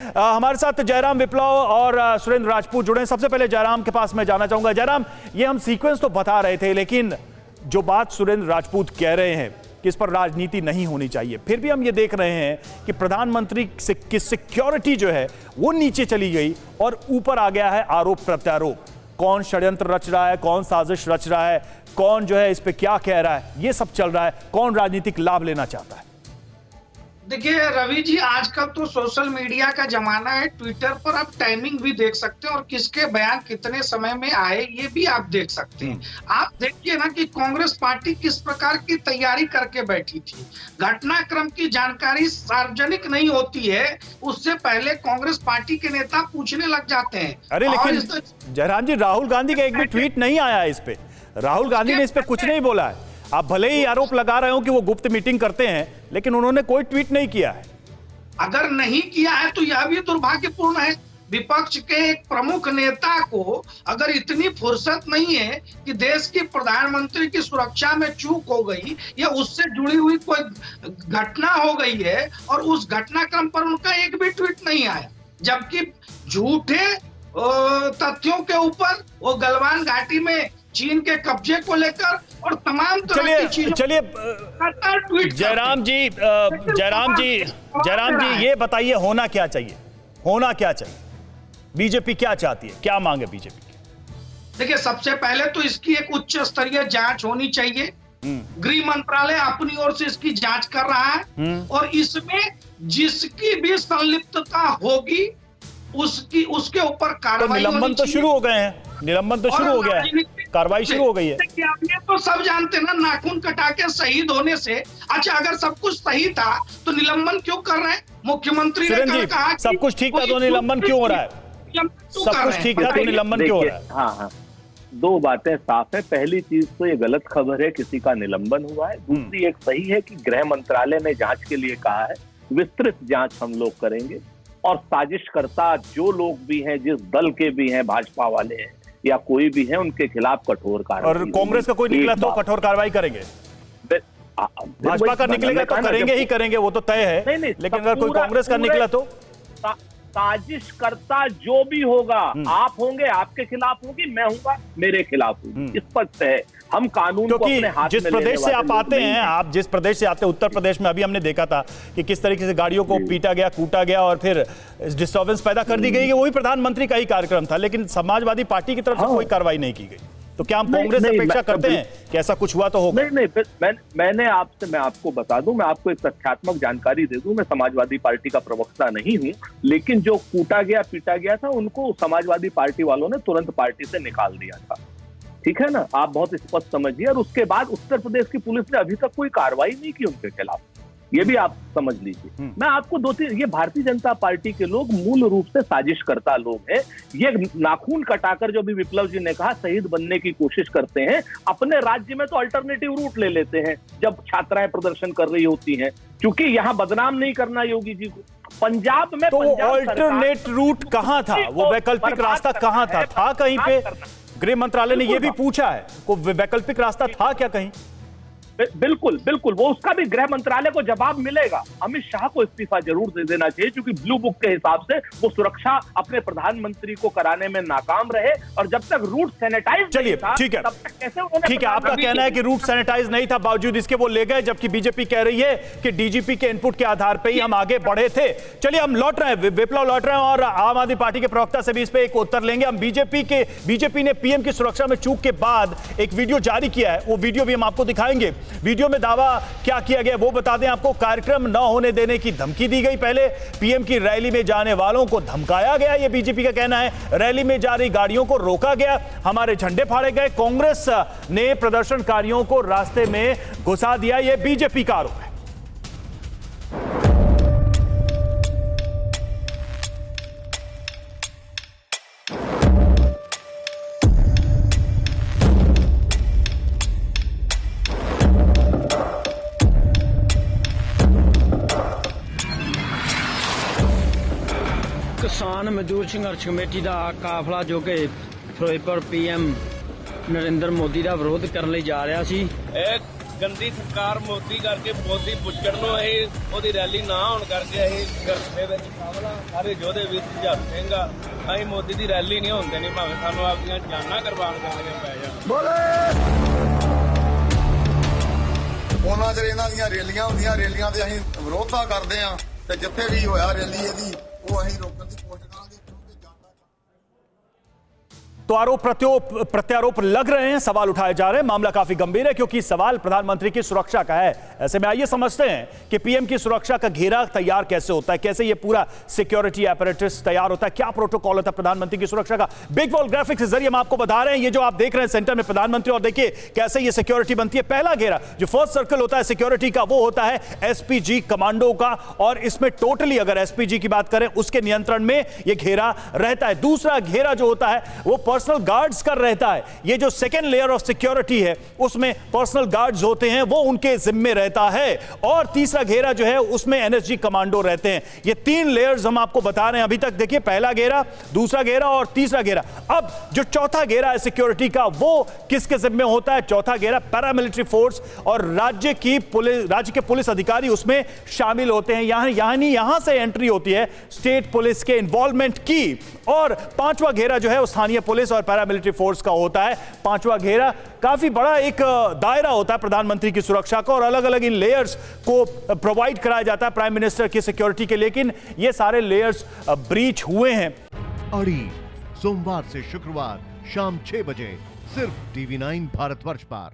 हमारे साथ जयराम विप्लव और सुरेंद्र राजपूत जुड़े हैं। सबसे पहले जयराम के पास मैं जाना चाहूंगा। जयराम, ये हम सीक्वेंस तो बता रहे थे, लेकिन जो बात सुरेंद्र राजपूत कह रहे हैं कि इस पर राजनीति नहीं होनी चाहिए, फिर भी हम ये देख रहे हैं कि प्रधानमंत्री की सिक्योरिटी जो है वो नीचे चली गई और ऊपर आ गया है आरोप प्रत्यारोप। कौन षड्यंत्र रच रहा है, कौन साजिश रच रहा है, कौन जो है इस पे क्या कह रहा है, ये सब चल रहा है। कौन राजनीतिक लाभ लेना चाहता है? देखिए रवि जी, आजकल तो सोशल मीडिया का जमाना है। ट्विटर पर आप टाइमिंग भी देख सकते हैं और किसके बयान कितने समय में आए ये भी आप देख सकते हैं। आप देखिए ना कि कांग्रेस पार्टी किस प्रकार की तैयारी करके बैठी थी। घटनाक्रम की जानकारी सार्वजनिक नहीं होती है, उससे पहले कांग्रेस पार्टी के नेता पूछने लग जाते हैं। अरे लेकिन जयराम जी, राहुल गांधी का एक भी ट्वीट नहीं आया इस पे। राहुल गांधी ने इस पे कुछ नहीं बोला है। आप भले ही आरोप लगा रहे हो कि वो गुप्त मीटिंग करते हैं, लेकिन उन्होंने कोई ट्वीट नहीं किया है। अगर नहीं किया है तो यह भी दुर्भाग्यपूर्ण है। विपक्ष के एक प्रमुख नेता को अगर इतनी फुर्सत नहीं है कि देश के प्रधानमंत्री की सुरक्षा में चूक हो गई या उससे जुड़ी हुई कोई घटना हो गई है और उस घटनाक्रम पर उनका एक भी ट्वीट नहीं आया, जबकि झूठे तथ्यों के ऊपर वो गलवान घाटी में चीन के कब्जे को लेकर और तमाम तरह की चीजों। चलिए जयराम जी, ये बताइए होना क्या चाहिए? होना क्या चाहिए? बीजेपी क्या चाहती है, क्या मांग है बीजेपी की? देखिए, सबसे पहले तो इसकी एक उच्च स्तरीय जांच होनी चाहिए। गृह मंत्रालय अपनी ओर से इसकी जांच कर रहा है और इसमें जिसकी भी संलिप्तता होगी उसके ऊपर कार्रवाई। निलंबन तो शुरू हो गए हैं, निलंबन तो शुरू हो गया है, कार्रवाई शुरू हो गई है। ये तो सब जानते हैं ना, नाखून कटा के शहीद होने से अच्छा, अगर सब कुछ सही था तो निलंबन क्यों कर रहे हैं? मुख्यमंत्री ने कहा सब कुछ ठीक था तो निलंबन क्यों हो रहा है? सब कुछ ठीक था तो निलंबन क्यों हो रहा है? हाँ, दो बातें साफ है। पहली चीज तो ये गलत खबर है, किसी का निलंबन हुआ है। दूसरी एक सही है कि गृह मंत्रालय ने जांच के लिए कहा है, विस्तृत जांच हम लोग करेंगे और साजिशकर्ता जो लोग भी हैं, जिस दल के भी हैं, भाजपा वाले हैं या कोई भी है, उनके खिलाफ कठोर कार्रवाई। और कांग्रेस का कोई निकला तो कठोर कार्रवाई करेंगे। भाजपा का निकलेगा तो करेंगे ही करेंगे, वो तो तय है। लेकिन अगर कोई कांग्रेस का निकला तो साजिशकर्ता जो भी होगा, आप होंगे, आपके खिलाफ होगी, मैं हूंगा, मेरे खिलाफ होगी। स्पष्ट है, हम कानून को अपने हाथ में जिस प्रदेश से आप आते हैं, आप जिस प्रदेश से आते हैं, उत्तर प्रदेश में अभी हमने देखा था कि किस तरीके से गाड़ियों को पीटा गया, कूटा गया और फिर डिस्टर्बेंस पैदा कर दी गई कि वही प्रधानमंत्री का ही कार्यक्रम था, लेकिन समाजवादी पार्टी की तरफ से कोई कार्रवाई नहीं की गई। तो क्या हम कांग्रेस से अपेक्षा करते हैं कि ऐसा कुछ हुआ तो होगा? नहीं, मैं आपको बता दूं, मैं आपको एक तथ्यात्मक जानकारी दे दूं। मैं समाजवादी पार्टी का प्रवक्ता नहीं हूं, लेकिन जो कूटा गया पीटा गया था उनको समाजवादी पार्टी वालों ने तुरंत पार्टी से निकाल दिया था। ठीक है ना, आप बहुत स्पष्ट समझिए। और उसके बाद उत्तर प्रदेश की पुलिस ने अभी तक कोई कार्रवाई नहीं की उनके खिलाफ, ये भी आप समझ लीजिए। मैं आपको दो तीन, ये भारतीय जनता पार्टी के लोग मूल रूप से साजिशकर्ता लोग हैं। ये नाखून कटाकर, जो भी विप्लव जी ने कहा, शहीद बनने की कोशिश करते हैं। अपने राज्य में तो अल्टरनेटिव रूट ले लेते हैं जब छात्राएं प्रदर्शन कर रही होती हैं, क्योंकि यहाँ बदनाम नहीं करना योगी जी को। पंजाब में तो अल्टरनेट रूट कहां था? वो वैकल्पिक रास्ता कहां था कहीं पे? गृह मंत्रालय ने यह भी पूछा है, कोई वैकल्पिक रास्ता था क्या कहीं? बिल्कुल, वो उसका भी गृह मंत्रालय को जवाब मिलेगा। अमित शाह को इस्तीफा जरूर दे देना चाहिए, क्योंकि ब्लू बुक के हिसाब से वो सुरक्षा अपने प्रधानमंत्री को कराने में नाकाम रहे और जब तक रूट सैनिटाइज। चलिए ठीक है, ठीक है, आपका कहना है कि रूट सैनिटाइज नहीं था, बावजूद इसके वो ले गए, जबकि बीजेपी कह रही है कि डीजीपी के इनपुट के आधार पर ही हम आगे बढ़े थे। चलिए हम लौट रहे हैं, विप्लव लौट रहे हैं और आम आदमी पार्टी के प्रवक्ता से भी इस पे एक उत्तर लेंगे हम। बीजेपी ने पीएम की सुरक्षा में चूक के बाद एक वीडियो जारी किया है, वो वीडियो भी हम आपको दिखाएंगे। वीडियो में दावा क्या किया गया वो बता दें आपको। कार्यक्रम न होने देने की धमकी दी गई। पहले पीएम की रैली में जाने वालों को धमकाया गया, यह बीजेपी का कहना है। रैली में जा रही गाड़ियों को रोका गया, हमारे झंडे फाड़े गए, कांग्रेस ने प्रदर्शनकारियों को रास्ते में घुसा दिया, यह बीजेपी का आरोप है। किसान मजदूर संघर्ष कमेटी का काफला जो कि फिरोजपुर पीएम नरेंद्र मोदी का विरोध करने जा रहा सी। ਗੰਦੀ ਸਰਕਾਰ ਮੋਦੀ ਕਰਕੇ ਮੋਦੀ ਪੁੱਛਣ ਨੂੰ ਅਸੀਂ ਉਹਦੀ ਰੈਲੀ ਨਾ ਹੋਣ ਕਰਕੇ ਅਸੀਂ ਗਰਮੇ ਵਿੱਚ ਕਾਵਲਾ ਸਾਰੇ ਯੋਧੇ ਵੀ ਸੁਝਾਅ ਸਿੰਘ ਆ ਅਸੀਂ ਮੋਦੀ ਦੀ ਰੈਲੀ ਨਹੀਂ ਹੋਣ ਦੇਣੀ ਭਾਵੇਂ ਸਾਨੂੰ ਆਪਣੀਆਂ ਜਾਨਾਂ ਕੁਰਬਾਨ ਕਰਨੀਆਂ ਪੈ ਜਾਣ। ਉਹਨਾਂ ਚਿਰ ਇਹਨਾਂ ਦੀਆਂ ਰੈਲੀਆਂ ਹੁੰਦੀਆਂ, ਰੈਲੀਆਂ ਤੇ ਅਸੀਂ ਵਿਰੋਧਤਾ ਕਰਦੇ ਆ ਤੇ ਜਿੱਥੇ ਵੀ ਹੋਇਆ ਰੈਲੀ ਇਹਦੀ ਉਹ ਅਸੀਂ ਰੋਕਣ ਦੀ ਕੋਸ਼ਿਸ਼ ਕਰਾਂਗੇ। तो आरोप प्रत्यारोप लग रहे हैं, सवाल उठाए जा रहे हैं। मामला काफी गंभीर है क्योंकि सवाल प्रधानमंत्री की सुरक्षा का है। ऐसे में आइए समझते हैं कि पीएम की सुरक्षा का घेरा तैयार कैसे होता है, कैसे ये पूरा सिक्योरिटी apparatus तैयार होता है, क्या प्रोटोकॉल होता है प्रधानमंत्री की सुरक्षा का। बिग वॉल ग्राफिक्स के जरिए हम आपको बता रहे हैं। ये जो आप देख रहे हैं सेंटर में प्रधानमंत्री, और देखिए कैसे ये सिक्योरिटी बनती है। पहला घेरा जो फर्स्ट सर्कल होता है सिक्योरिटी का, वो होता है एसपीजी कमांडो का, और इसमें टोटली अगर एसपीजी की बात करें उसके नियंत्रण में ये घेरा रहता है। दूसरा घेरा जो होता है वो पर्सनल गार्ड्स का रहता है। ये जो सेकेंड लेयर ऑफ सिक्योरिटी है उसमें पर्सनल गार्ड्स होते हैं, वो उनके जिम्मे रहता है। और तीसरा घेरा जो है उसमें एनएसजी कमांडो रहते हैं। ये तीन लेयर्स हम आपको बता रहे हैं अभी तक। देखिए पहला घेरा, दूसरा घेरा और तीसरा घेरा। अब जो चौथा घेरा है सिक्योरिटी का, वो किसके जिम्मे होता है? चौथा घेरा पैरामिलिट्री फोर्स और राज्य के पुलिस अधिकारी उसमें शामिल होते हैं। यहां से एंट्री होती है स्टेट पुलिस के इन्वॉल्वमेंट की। और पांचवा घेरा जो है वो स्थानीय पुलिस और पैरामिलिट्री फोर्स का होता है। पांचवा घेरा काफी बड़ा एक दायरा होता है प्रधानमंत्री की सुरक्षा का, और अलग अलग इन लेयर्स को प्रोवाइड कराया जाता है प्राइम मिनिस्टर की सिक्योरिटी के। लेकिन ये सारे लेयर्स ब्रीच हुए हैं। अड़ी सोमवार से शुक्रवार शाम 6 बजे सिर्फ TV9 भारतवर्ष पर।